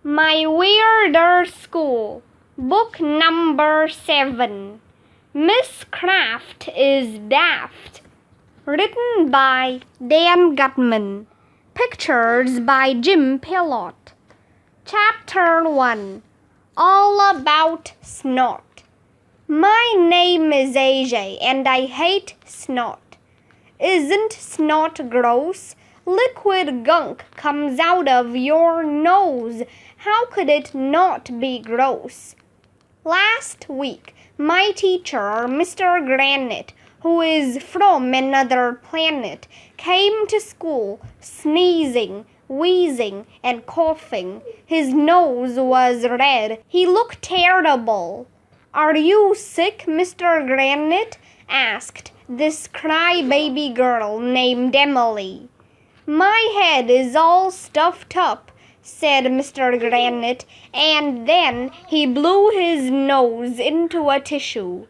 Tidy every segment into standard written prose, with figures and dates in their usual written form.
My Weirder School, Book Number 7. Miss Kraft is Daft. Written by Dan Gutman. Pictures by Jim Pillot. Chapter 1. All About Snot. My name is AJ and I hate snot. Isn't snot gross? Liquid gunk comes out of your nose. How could it not be gross? Last week, my teacher, Mr. Granit, who is from another planet, came to school sneezing, wheezing, and coughing. His nose was red. He looked terrible. "Are you sick, Mr. Granit?" asked this crybaby girl named Emily. "My head is all stuffed up," said Mr. Granit, and then he blew his nose into a tissue.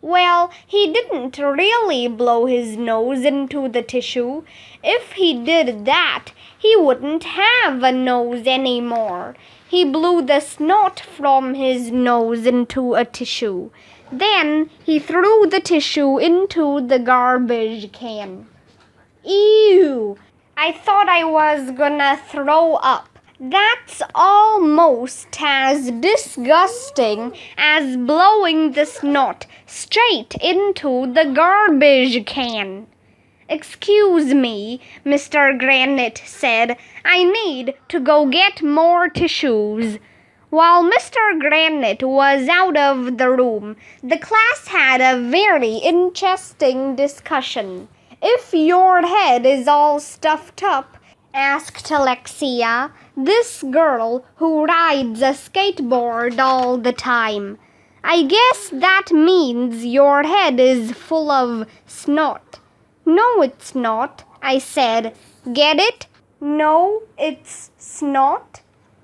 Well, he didn't really blow his nose into the tissue. If he did that, he wouldn't have a nose anymore. He blew the snot from his nose into a tissue. Then he threw the tissue into the garbage can. Ew! I thought I was gonna throw up. That's almost as disgusting as blowing the snot straight into the garbage can. "Excuse me," Mr. Granit said. "I need to go get more tissues." While Mr. Granit was out of the room, the class had a very interesting discussion. "If your head is all stuffed up," asked Alexia, this girl who rides a skateboard all the time, "I guess that means your head is full of snot." "No, it's not," I said. "Get it? No, it's snot."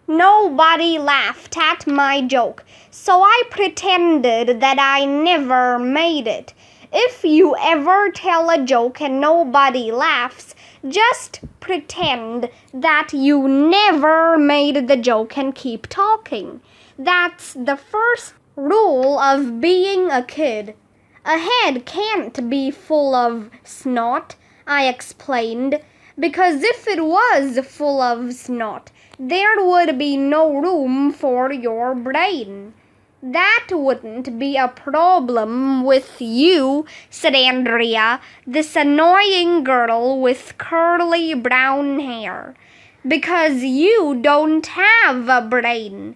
Nobody laughed at my joke, so I pretended that I never made it. If you ever tell a joke and nobody laughs, just pretend that you never made the joke and keep talking. That's the first rule of being a kid. "A head can't be full of snot," I explained, "because if it was full of snot, there would be no room for your brain." "That wouldn't be a problem with you," said Andrea, this annoying girl with curly brown hair, "because you don't have a brain."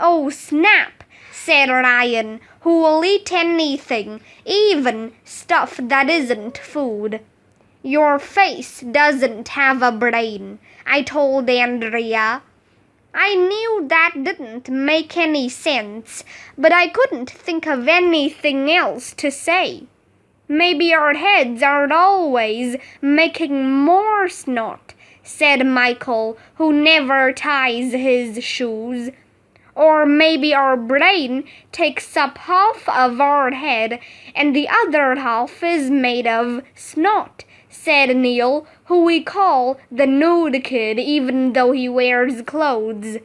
"Oh, snap," said Ryan, who will eat anything, even stuff that isn't food. "Your face doesn't have a brain," I told Andrea. I knew that didn't make any sense, but I couldn't think of anything else to say. "Maybe our heads are always making more snot," said Michael, who never ties his shoes. "Or maybe our brain takes up half of our head and the other half is made of snot," said Neil, who we call the nude kid even though he wears clothes.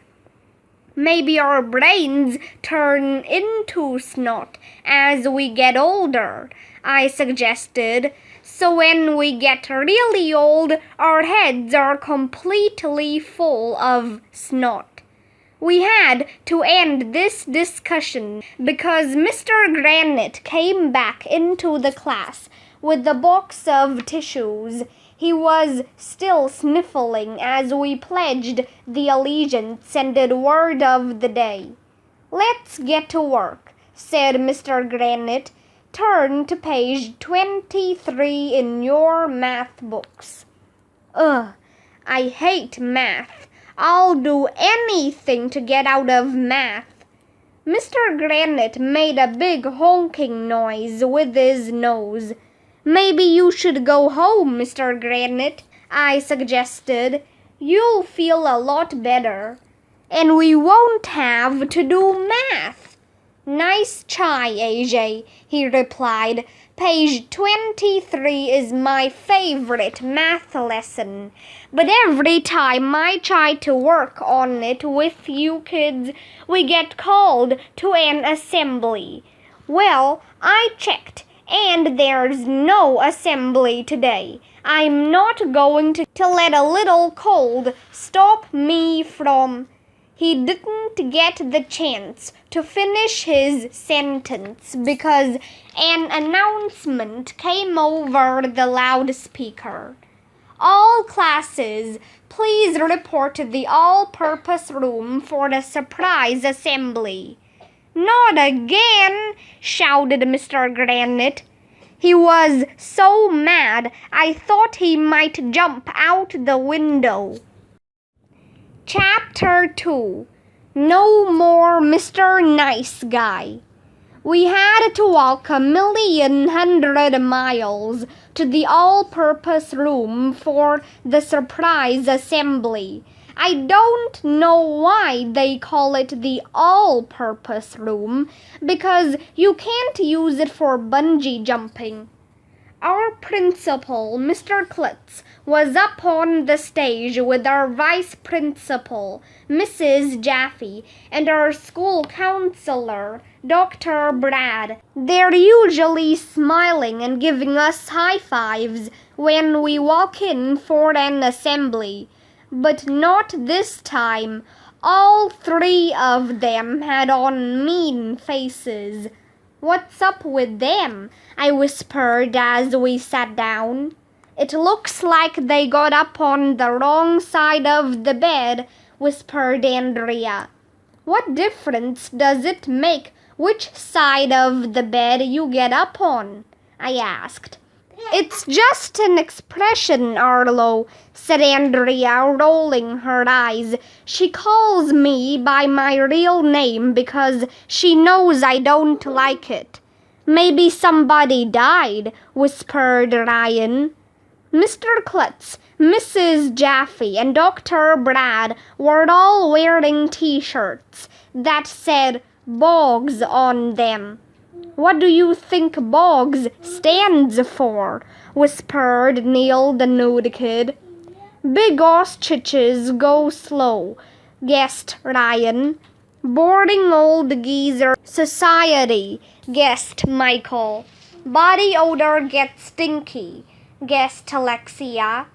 "Maybe our brains turn into snot as we get older," I suggested. "So when we get really old, our heads are completely full of snot." We had to end this discussion because Mr. Granit came back into the class with the box of tissues. He was still sniffling as we pledged the allegiance and did word of the day. "Let's get to work," said Mr. Granit. "Turn to page 23 in your math books." Ugh, I hate math. I'll do anything to get out of math. Mr. Granit made a big honking noise with his nose. "Maybe you should go home, Mr. Granit," I suggested. "You'll feel a lot better. And we won't have to do math." "Nice try, AJ," he replied, Page 23 is my favorite math lesson, but every time I try to work on it with you kids, we get called to an assembly. Well, I checked, and there's no assembly today. I'm not going to let a little cold stop me from... He didn't get the chance to finish his sentence because an announcement came over the loudspeaker. All classes, please report to the all-purpose room for the surprise assembly. Not again, shouted Mr. Granit. He was so mad I thought he might jump out the window. Chapter 2. No more Mr. Nice Guy. We had to walk 1,100,000 miles to the all-purpose room for the surprise assembly. I don't know why they call it the all-purpose room, because you can't use it for bungee jumping. Our principal, Mr. Klutz, was up on the stage with our vice principal, Mrs. Jaffe, and our school counselor, Dr. Brad. They're usually smiling and giving us high fives when we walk in for an assembly, but not this time. All three of them had on mean faces. What's up with them? I whispered as we sat down. It looks like they got up on the wrong side of the bed, whispered Andrea. What difference does it make which side of the bed you get up on? I asked. It's just an expression, Arlo, said Andrea, rolling her eyes. She calls me by my real name because she knows I don't like it. Maybe somebody died, whispered Ryan. Mr. Klutz, Mrs. Jaffe, and Dr. Brad were all wearing T-shirts that said Boggs on them. What do you think Boggs stands for? Whispered Neil the nude kid. Big ostriches go slow, guessed Ryan. Boring old geezer society, guessed Michael. Body odor gets stinky, guessed Alexia.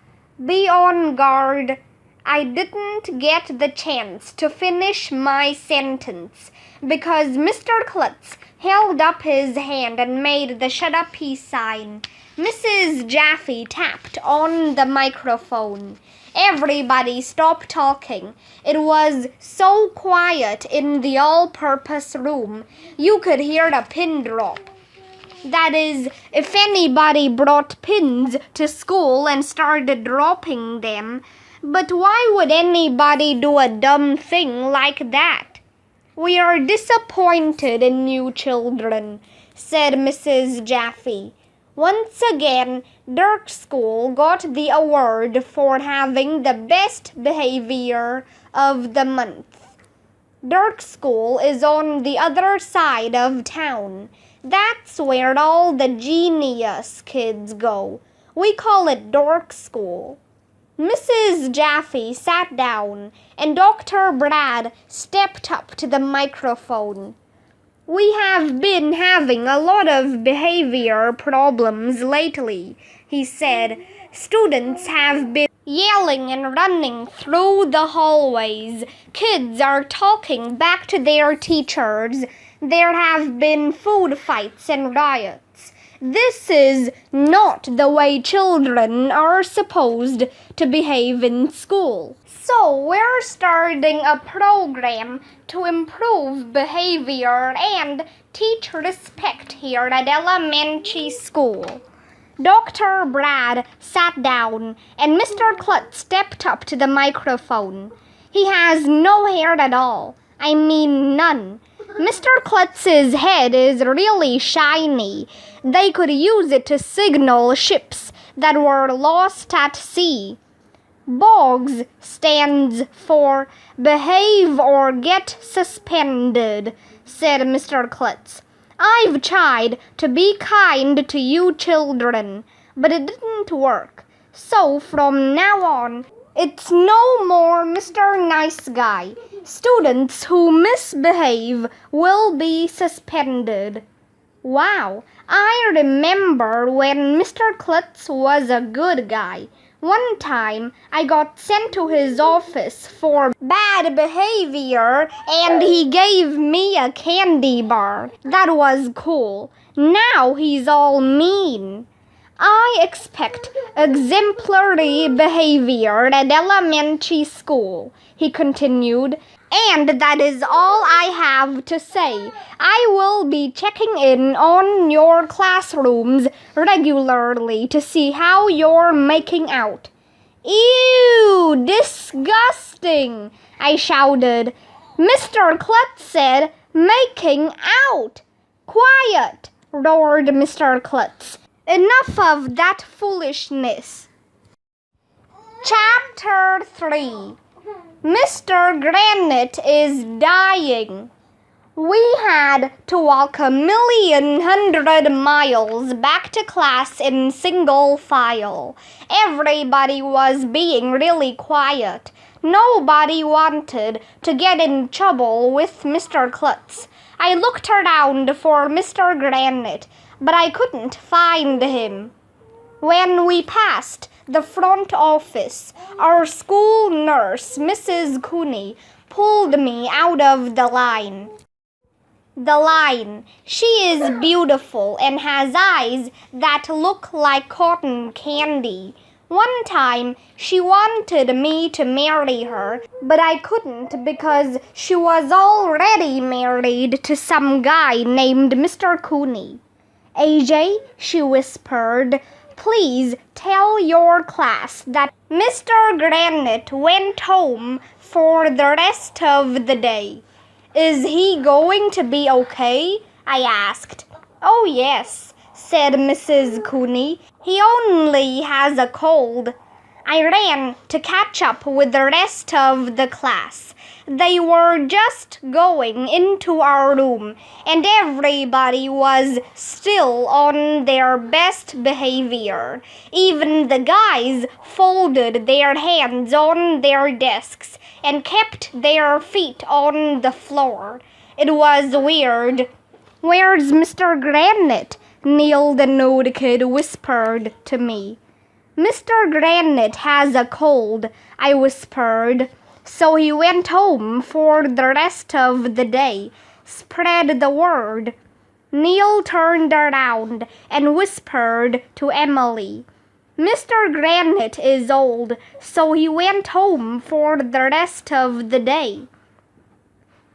Be on guard. I didn't get the chance to finish my sentence because Mr. Klutz held up his hand and made the shut up peace sign. Mrs. Jaffe tapped on the microphone. Everybody stopped talking. It was so quiet in the all-purpose room, you could hear a pin drop. That is, if anybody brought pins to school and started dropping them. But why would anybody do a dumb thing like that? We are disappointed in you children, said Mrs. Jaffe. Once again, Dirk School got the award for having the best behavior of the month. Dirk School is on the other side of town. That's where all the genius kids go. We call it Dork School. Mrs. Jaffe sat down, and Dr. Brad stepped up to the microphone. We have been having a lot of behavior problems lately, he said. Students have been yelling and running through the hallways. Kids are talking back to their teachers. There have been food fights and riots. This is not the way children are supposed to behave in school. So we're starting a program to improve behavior and teach respect here at elementary school. Dr. Brad sat down and Mr. Klutz stepped up to the microphone. He has no hair at all. I mean none. Mr. Klutz's head is really shiny. They could use it to signal ships that were lost at sea. Boggs stands for behave or get suspended, said Mr. Klutz. I've tried to be kind to you children, but it didn't work. So from now on, it's no more Mr. Nice Guy. Students who misbehave will be suspended. Wow, I remember when Mr. Klutz was a good guy. One time, I got sent to his office for bad behavior and he gave me a candy bar. That was cool. Now he's all mean. I expect exemplary behavior at elementary school, he continued, and that is all I have to say. I will be checking in on your classrooms regularly to see how you're making out. Ew, disgusting, I shouted. Mr. Klutz said, making out. Quiet, roared Mr. Klutz. Enough of that foolishness. Chapter 3. Mr. Granit is dying. We had to walk 1,100,000 miles back to class in single file. Everybody was being really quiet. Nobody wanted to get in trouble with Mr. Klutz. I looked around for Mr. Granit, but I couldn't find him. When we passed the front office, our school nurse, Mrs. Cooney, pulled me out of the line. She is beautiful and has eyes that look like cotton candy. One time, she wanted me to marry her, but I couldn't because she was already married to some guy named Mr. Cooney. AJ, she whispered, please tell your class that Mr. Granit went home for the rest of the day. Is he going to be okay? I asked. Oh, yes, said Mrs. Cooney. He only has a cold. I ran to catch up with the rest of the class. They were just going into our room, and everybody was still on their best behavior. Even the guys folded their hands on their desks and kept their feet on the floor. It was weird. Where's Mr. Granit? Neil the nude kid whispered to me. Mr. Granit has a cold, I whispered. So he went home for the rest of the day. Spread the word. Neil turned around and whispered to Emily. Mr. Granit is old, so he went home for the rest of the day.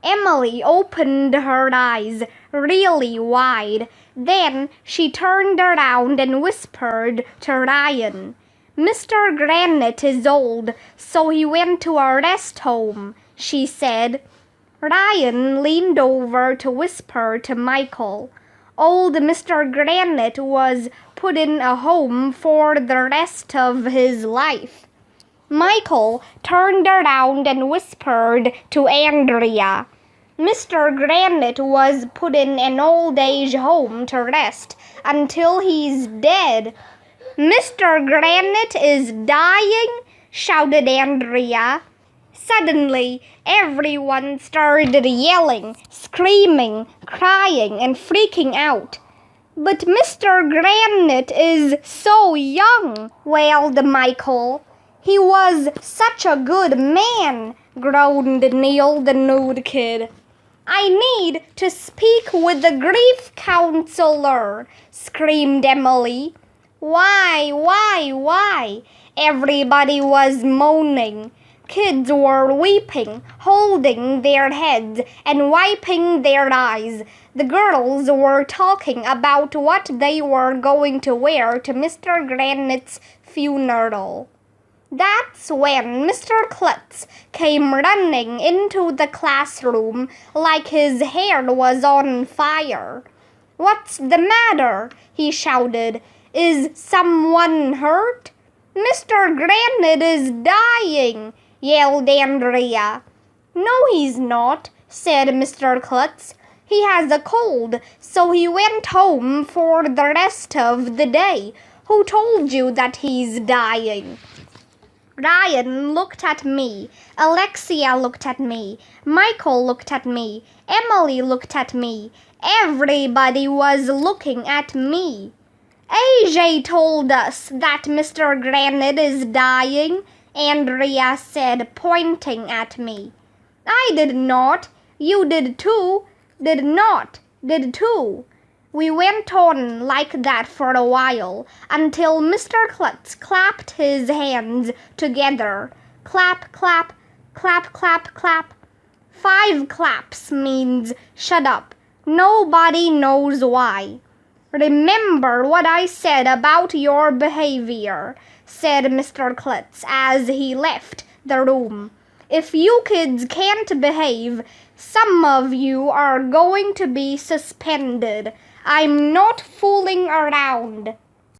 Emily opened her eyes really wide. Then she turned around and whispered to Ryan. Mr. Granit is old, so he went to a rest home, she said. Ryan leaned over to whisper to Michael. Old Mr. Granit was put in a home for the rest of his life. Michael turned around and whispered to Andrea. Mr. Granit was put in an old-age home to rest until he's dead. Mr. Granit is dying, shouted Andrea. Suddenly, everyone started yelling, screaming, crying, and freaking out. But Mr. Granit is so young, wailed Michael. He was such a good man, groaned Neil the nude kid. I need to speak with the grief counselor, screamed Emily. Why? Everybody was moaning. Kids were weeping, holding their heads and wiping their eyes. The girls were talking about what they were going to wear to Mr. Granit's funeral. That's when Mr. Klutz came running into the classroom like his hair was on fire. What's the matter? He shouted. Is someone hurt? Mr. Granit is dying, yelled Andrea. No, he's not, said Mr. Klutz. He has a cold, so he went home for the rest of the day. Who told you that he's dying?" Ryan looked at me. Alexia looked at me. Michael looked at me. Emily looked at me. Everybody was looking at me. "AJ told us that Mr. Granit is dying," Andrea said, pointing at me. "I did not. You did too. Did not. Did too." We went on like that for a while, until Mr. Klutz clapped his hands together. Clap, clap, clap, clap, clap. 5 claps means shut up. Nobody knows why. "Remember what I said about your behavior," said Mr. Klutz as he left the room. "If you kids can't behave, some of you are going to be suspended. I'm not fooling around."